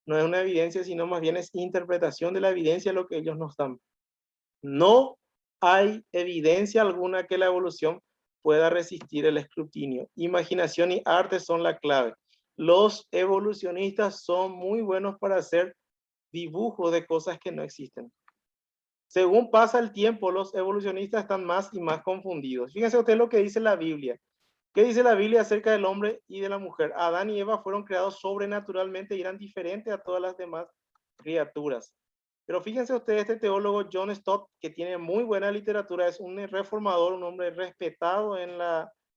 no es una evidencia, sino más bien es interpretación de la evidencia lo que ellos nos dan. No hay evidencia alguna que la evolución pueda resistir el escrutinio. Imaginación y arte son la clave. Los evolucionistas son muy buenos para hacer dibujos de cosas que no existen. Según pasa el tiempo, los evolucionistas están más y más confundidos. Fíjense usted lo que dice la Biblia. ¿Qué dice la Biblia acerca del hombre y de la mujer? Adán y Eva fueron creados sobrenaturalmente y eran diferentes a todas las demás criaturas. Pero fíjense ustedes, este teólogo John Stott, que tiene muy buena literatura, es un reformador, un hombre respetado en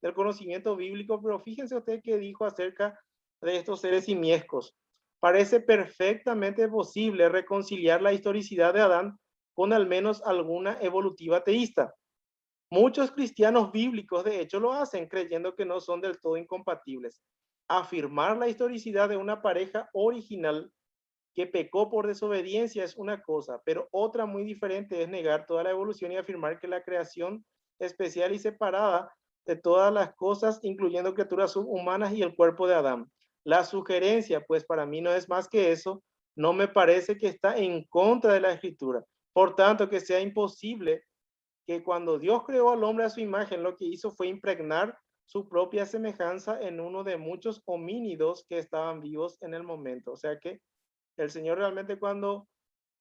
el conocimiento bíblico, pero fíjense ustedes qué dijo acerca de estos seres simiescos. Parece perfectamente posible reconciliar la historicidad de Adán con al menos alguna evolutiva teísta. Muchos cristianos bíblicos, de hecho, lo hacen, creyendo que no son del todo incompatibles. Afirmar la historicidad de una pareja original que pecó por desobediencia es una cosa, pero otra muy diferente es negar toda la evolución y afirmar que la creación especial y separada de todas las cosas, incluyendo criaturas subhumanas y el cuerpo de Adán. La sugerencia, pues para mí no es más que eso, no me parece que está en contra de la escritura. Por tanto, que sea imposible que cuando Dios creó al hombre a su imagen, lo que hizo fue impregnar su propia semejanza en uno de muchos homínidos que estaban vivos en el momento. O sea que el Señor realmente cuando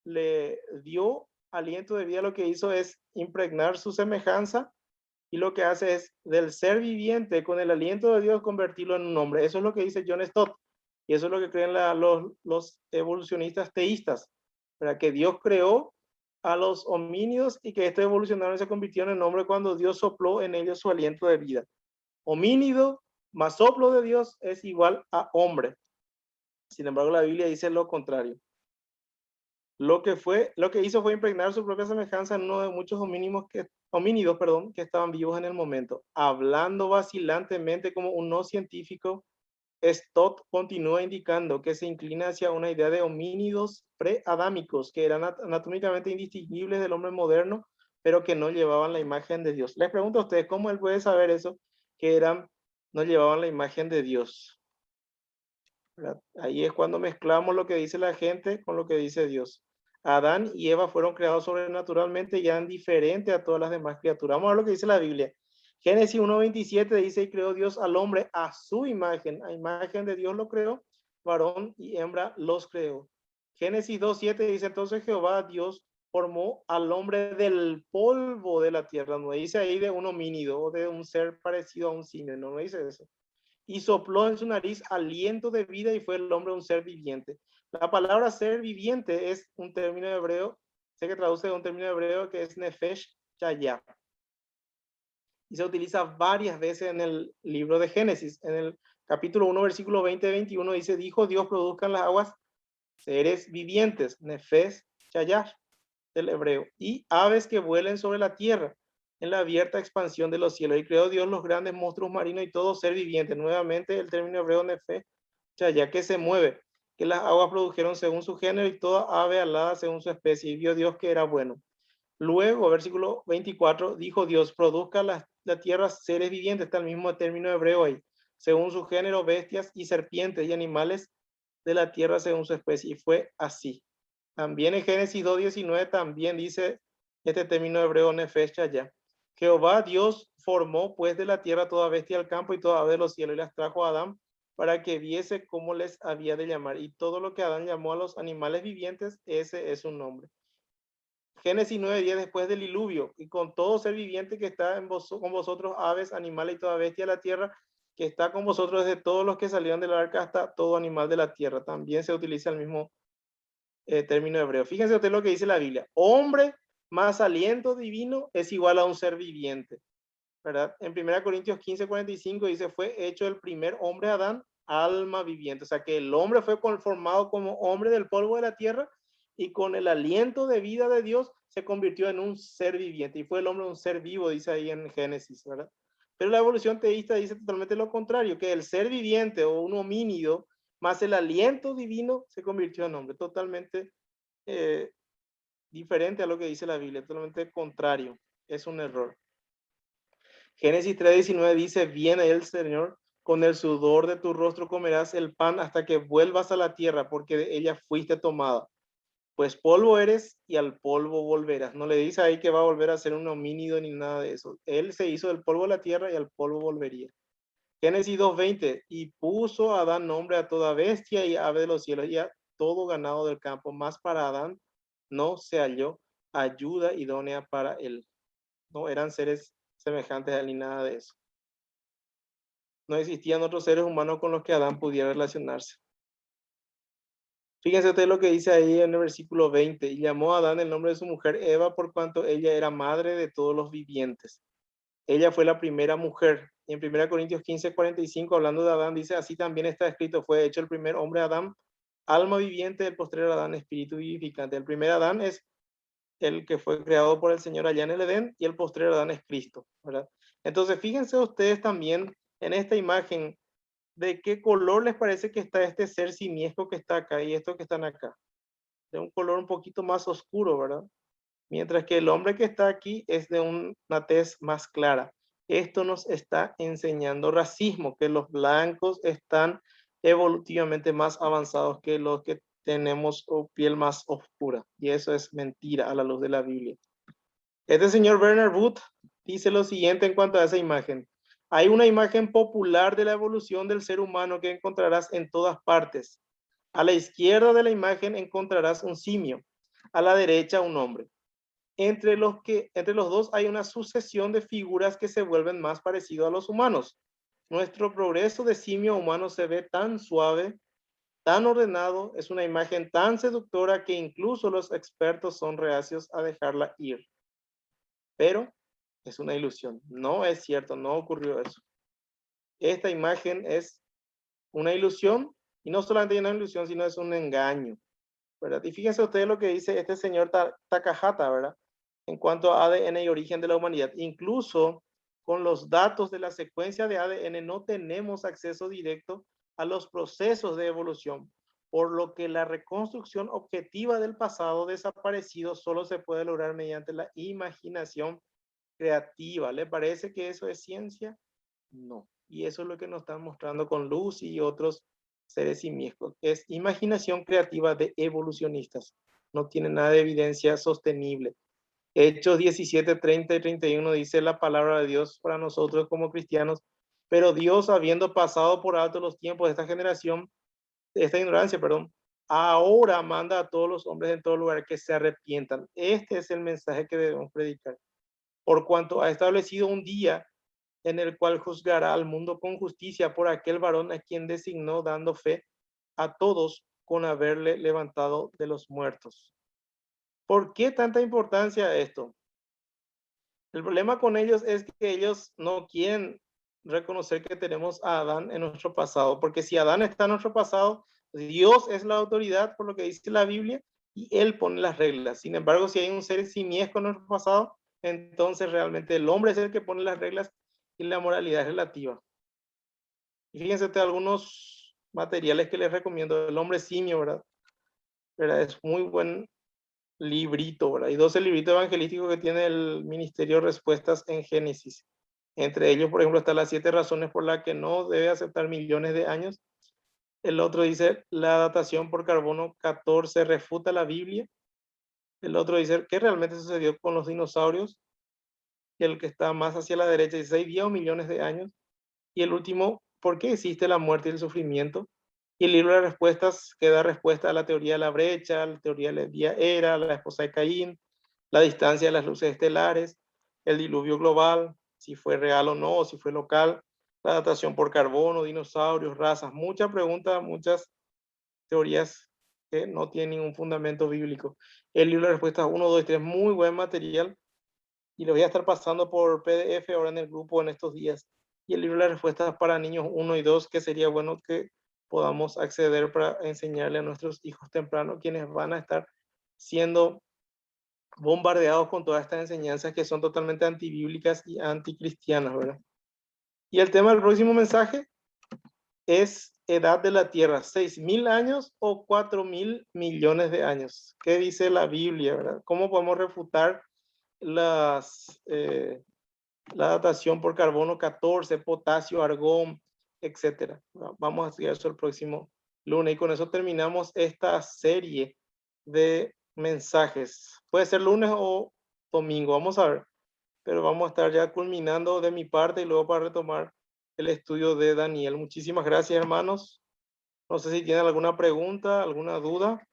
le dio aliento de vida, lo que hizo es impregnar su semejanza y lo que hace es del ser viviente con el aliento de Dios convertirlo en un hombre. Eso es lo que dice John Stott y eso es lo que creen los evolucionistas teístas, para que Dios creó a los homínidos y que estos evolucionaron y se convirtieron en hombre cuando Dios sopló en ellos su aliento de vida. Homínido más soplo de Dios es igual a hombre. Sin embargo, la Biblia dice lo contrario. Lo que hizo fue impregnar su propia semejanza en uno de muchos homínidos que estaban vivos en el momento. Hablando vacilantemente como un no científico, Stott continúa indicando que se inclina hacia una idea de homínidos preadámicos que eran anatómicamente indistinguibles del hombre moderno, pero que no llevaban la imagen de Dios. Les pregunto a ustedes, ¿cómo él puede saber eso? Que no llevaban la imagen de Dios. ¿Verdad? Ahí es cuando mezclamos lo que dice la gente con lo que dice Dios. Adán y Eva fueron creados sobrenaturalmente y eran diferentes a todas las demás criaturas. Vamos a ver lo que dice la Biblia. Génesis 1:27 dice, y creó Dios al hombre a su imagen. A imagen de Dios lo creó, varón y hembra los creó. Génesis 2:7 dice, entonces Jehová Dios formó al hombre del polvo de la tierra. No dice ahí de un homínido o de un ser parecido a un simio, no dice eso. Y sopló en su nariz aliento de vida y fue el hombre un ser viviente. La palabra ser viviente es un término hebreo, sé que traduce de un término hebreo que es nefesh chayah. Y se utiliza varias veces en el libro de Génesis. En el capítulo 1, versículo 20-21 dice, dijo Dios produzcan las aguas seres vivientes, nefesh chayah del hebreo, y aves que vuelen sobre la tierra en la abierta expansión de los cielos. Y creó Dios los grandes monstruos marinos y todo ser viviente. Nuevamente el término hebreo nefesh chayah, que se mueve, que las aguas produjeron según su género y toda ave alada según su especie. Y vio Dios que era bueno. Luego, versículo 24, dijo Dios, produzca la tierra seres vivientes, está el mismo término hebreo ahí, según su género, bestias y serpientes y animales de la tierra según su especie. Y fue así. También en Génesis 2:19 también dice este término hebreo nefesh chayah. Jehová Dios formó pues de la tierra toda bestia del campo y toda ave de los cielos y las trajo a Adán para que viese cómo les había de llamar. Y todo lo que Adán llamó a los animales vivientes, ese es su nombre. Génesis 9:10, después del diluvio, y con todo ser viviente que está con vosotros, aves, animales y toda bestia de la tierra, que está con vosotros desde todos los que salieron del arca hasta todo animal de la tierra. También se utiliza el mismo término hebreo. Fíjense ustedes lo que dice la Biblia. Hombre más aliento divino es igual a un ser viviente, ¿verdad? En 1 Corintios 15:45 dice, fue hecho el primer hombre Adán, alma viviente. O sea que el hombre fue conformado como hombre del polvo de la tierra y con el aliento de vida de Dios se convirtió en un ser viviente. Y fue el hombre un ser vivo, dice ahí en Génesis, ¿verdad? Pero la evolución teísta dice totalmente lo contrario, que el ser viviente o un homínido más el aliento divino se convirtió en hombre. Totalmente diferente a lo que dice la Biblia, totalmente contrario. Es un error. Génesis 3:19 dice, viene el Señor, con el sudor de tu rostro comerás el pan hasta que vuelvas a la tierra, porque de ella fuiste tomada. Pues polvo eres y al polvo volverás. No le dice ahí que va a volver a ser un homínido ni nada de eso. Él se hizo del polvo de la tierra y al polvo volvería. Génesis 2:20, y puso a Adán nombre a toda bestia y ave de los cielos y a todo ganado del campo, más para Adán no se halló ayuda idónea para él. No eran seres semejantes a él ni nada de eso. No existían otros seres humanos con los que Adán pudiera relacionarse. Fíjense ustedes lo que dice ahí en el versículo 20, y llamó a Adán el nombre de su mujer Eva por cuanto ella era madre de todos los vivientes. Ella fue la primera mujer, en 1 Corintios 15:45, hablando de Adán, dice, así también está escrito, fue hecho el primer hombre Adán, alma viviente, el posterior Adán, espíritu vivificante. El primer Adán es el que fue creado por el Señor allá en el Edén, y el posterior Adán es Cristo, ¿verdad? Entonces, fíjense ustedes también en esta imagen, de qué color les parece que está este ser simiesco que está acá y estos que están acá. De un color un poquito más oscuro, ¿verdad? Mientras que el hombre que está aquí es de una tez más clara. Esto nos está enseñando racismo, que los blancos están evolutivamente más avanzados que los que tenemos piel más oscura. Y eso es mentira a la luz de la Biblia. Este señor Werner Booth dice lo siguiente en cuanto a esa imagen. Hay una imagen popular de la evolución del ser humano que encontrarás en todas partes. A la izquierda de la imagen encontrarás un simio, a la derecha un hombre. Entre los dos hay una sucesión de figuras que se vuelven más parecidos a los humanos. Nuestro progreso de simio humano se ve tan suave, tan ordenado, es una imagen tan seductora que incluso los expertos son reacios a dejarla ir. Pero es una ilusión, no es cierto, no ocurrió eso. Esta imagen es una ilusión, y no solamente una ilusión, sino es un engaño, ¿verdad? Y fíjense ustedes lo que dice este señor Takahata, ¿verdad? En cuanto a ADN y origen de la humanidad. Incluso con los datos de la secuencia de ADN no tenemos acceso directo a los procesos de evolución, por lo que la reconstrucción objetiva del pasado desaparecido solo se puede lograr mediante la imaginación creativa. ¿Le parece que eso es ciencia? No. Y eso es lo que nos están mostrando con Lucy y otros seres simiescos. Es imaginación creativa de evolucionistas. No tiene nada de evidencia sostenible. Hechos 17, 30 y 31 dice la palabra de Dios para nosotros como cristianos. Pero Dios, habiendo pasado por alto los tiempos de esta generación, de esta ignorancia, perdón, ahora manda a todos los hombres en todo lugar que se arrepientan. Este es el mensaje que debemos predicar. Por cuanto ha establecido un día en el cual juzgará al mundo con justicia por aquel varón a quien designó, dando fe a todos con haberle levantado de los muertos. ¿Por qué tanta importancia a esto? El problema con ellos es que ellos no quieren reconocer que tenemos a Adán en nuestro pasado, porque si Adán está en nuestro pasado, Dios es la autoridad por lo que dice la Biblia y Él pone las reglas. Sin embargo, si hay un ser simiesco en nuestro pasado, entonces realmente el hombre es el que pone las reglas y la moralidad es relativa. Y fíjense algunos materiales que les recomiendo. El hombre simio, ¿verdad? Es muy buen librito, ¿verdad? Hay 12 libritos evangelísticos que tiene el Ministerio de Respuestas en Génesis. Entre ellos, por ejemplo, están las 7 razones por las que no debe aceptar millones de años. El otro dice, la datación por carbono 14 refuta la Biblia. El otro dice, ¿qué realmente sucedió con los dinosaurios? Y el que está más hacia la derecha dice, hay 10 millones de años. Y el último, ¿por qué existe la muerte y el sufrimiento? Y el libro de respuestas que da respuesta a la teoría de la brecha, la teoría de la vía era, la esposa de Caín, la distancia de las luces estelares, el diluvio global, si fue real o no, si fue local, la datación por carbono, dinosaurios, razas, muchas preguntas, muchas teorías que no tienen ningún fundamento bíblico. El libro de respuestas 1, 2 y 3, muy buen material, y lo voy a estar pasando por PDF ahora en el grupo en estos días. Y el libro de respuestas para niños 1 y 2, que sería bueno que podamos acceder para enseñarle a nuestros hijos tempranos, quienes van a estar siendo bombardeados con todas estas enseñanzas que son totalmente antibíblicas y anticristianas, ¿verdad? Y el tema del próximo mensaje es edad de la Tierra, 6.000 años o 4.000 millones de años. ¿Qué dice la Biblia, verdad? ¿Cómo podemos refutar la datación por carbono 14, potasio, argón, etcétera? Vamos a estudiar eso el próximo lunes y con eso terminamos esta serie de mensajes. Puede ser lunes o domingo, vamos a ver. Pero vamos a estar ya culminando de mi parte y luego para retomar el estudio de Daniel. Muchísimas gracias, hermanos. No sé si tienen alguna pregunta, alguna duda.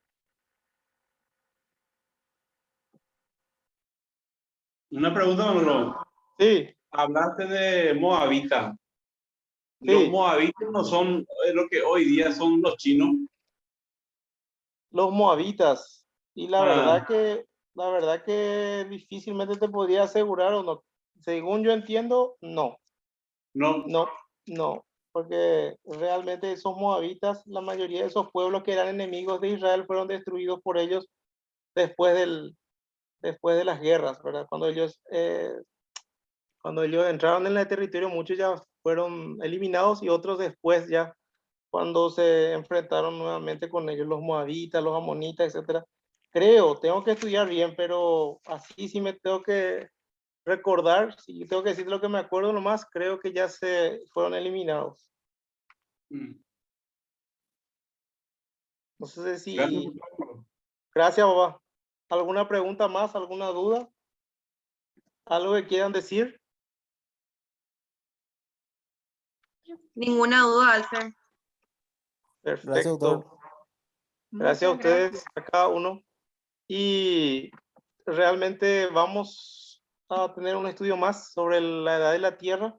Una pregunta, Manolo. Sí, Hablaste de Moabita. Los sí. moabitas no son lo que hoy día son los chinos. Los moabitas. Y la Ah, verdad que difícilmente te podría asegurar o no. Según yo entiendo, no. No. No, porque realmente esos moabitas, la mayoría de esos pueblos que eran enemigos de Israel fueron destruidos por ellos después de las guerras, ¿verdad? Cuando ellos entraron en el territorio, muchos ya fueron eliminados y otros después ya, cuando se enfrentaron nuevamente con ellos, los moabitas, los amonitas, etcétera. Creo, tengo que estudiar bien, pero así sí me tengo que recordar, si tengo que decir lo que me acuerdo nomás, creo que ya se fueron eliminados. No sé si... Gracias, papá. ¿Alguna pregunta más? ¿Alguna duda? ¿Algo que quieran decir? Ninguna duda, Alfer. Perfecto. Gracias, doctor. Gracias a ustedes, a cada uno. Y realmente vamos a tener un estudio más sobre la edad de la Tierra.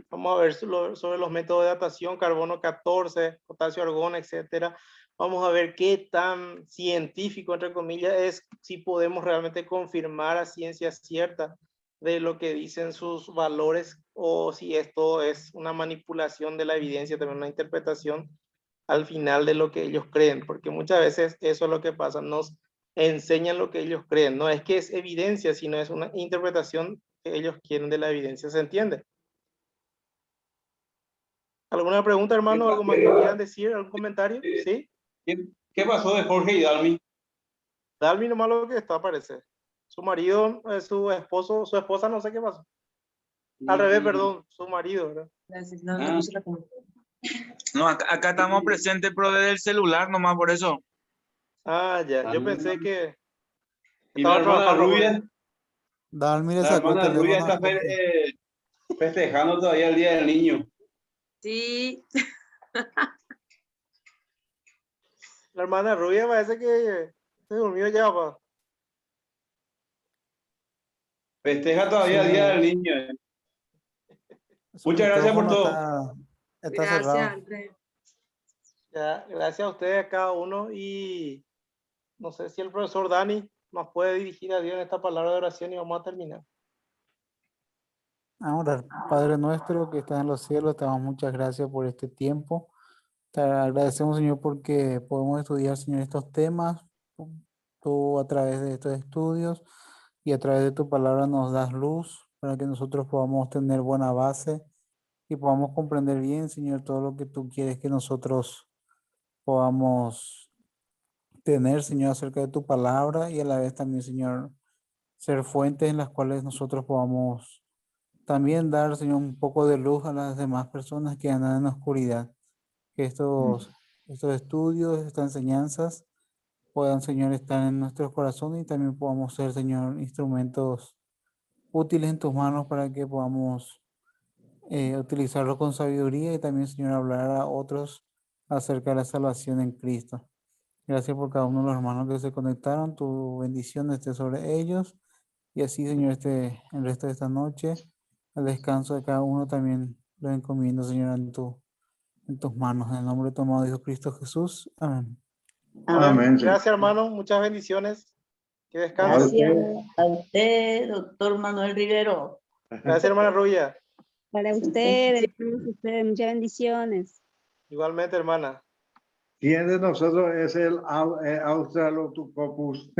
Vamos a ver sobre los métodos de datación, carbono 14, potasio, argón, etcétera. Vamos a ver qué tan científico, entre comillas, es, si podemos realmente confirmar a ciencia cierta de lo que dicen sus valores, o si esto es una manipulación de la evidencia, también una interpretación al final de lo que ellos creen, porque muchas veces eso es lo que pasa, nos enseñan lo que ellos creen, no es que es evidencia, sino es una interpretación que ellos quieren de la evidencia, ¿se entiende? ¿Alguna pregunta, hermano? ¿Algo más que quieran decir? ¿Algún comentario? ¿Sí? ¿Qué pasó de Jorge y Dalmi? Dalmi nomás lo que está, parece. Su marido, su esposo, su esposa, no sé qué pasó. Al revés, perdón, su marido, ¿verdad? Gracias. No, acá estamos presentes, pero desde el celular nomás por eso. Ah, ya, yo pensé que Y la estaba hermana trabajando. Rubia, Dalmi le la sacó el hermana Rubia teléfono a está Jorge. festejando todavía el Día del Niño. Sí. La hermana Rubia parece que se durmió ya, pa. Festeja todavía el Día del Niño. Su Muchas gracias por micrófono todo. está Gracias, cerrado. Alfer. Ya, gracias a ustedes, a cada uno, y no sé si el profesor Dani nos puede dirigir a Dios en esta palabra de oración y vamos a terminar. Ahora, Padre nuestro que estás en los cielos, te damos muchas gracias por este tiempo. Te agradecemos, Señor, porque podemos estudiar, Señor, estos temas. Tú a través de estos estudios y a través de tu palabra nos das luz para que nosotros podamos tener buena base y podamos comprender bien, Señor, todo lo que tú quieres que nosotros podamos tener, Señor, acerca de tu palabra y a la vez también, Señor, ser fuentes en las cuales nosotros podamos también dar, Señor, un poco de luz a las demás personas que andan en la oscuridad. Que estos estudios, estas enseñanzas puedan, Señor, estar en nuestros corazones y también podamos ser, Señor, instrumentos útiles en tus manos para que podamos utilizarlo con sabiduría y también, Señor, hablar a otros acerca de la salvación en Cristo. Gracias por cada uno de los hermanos que se conectaron. Tu bendición esté sobre ellos. Y así, Señor, el resto de esta noche, el descanso de cada uno también lo encomiendo, Señor, en tus manos. En el nombre de tu amado Hijo Cristo Jesús. Amén. Amén. Gracias, hermano. Muchas bendiciones. Que descansen. Gracias a usted, doctor Manuel Rivero. Gracias, hermana Rubia. Para ustedes, muchas bendiciones. Igualmente, hermana. ¿Quién de nosotros es el Australopithecus?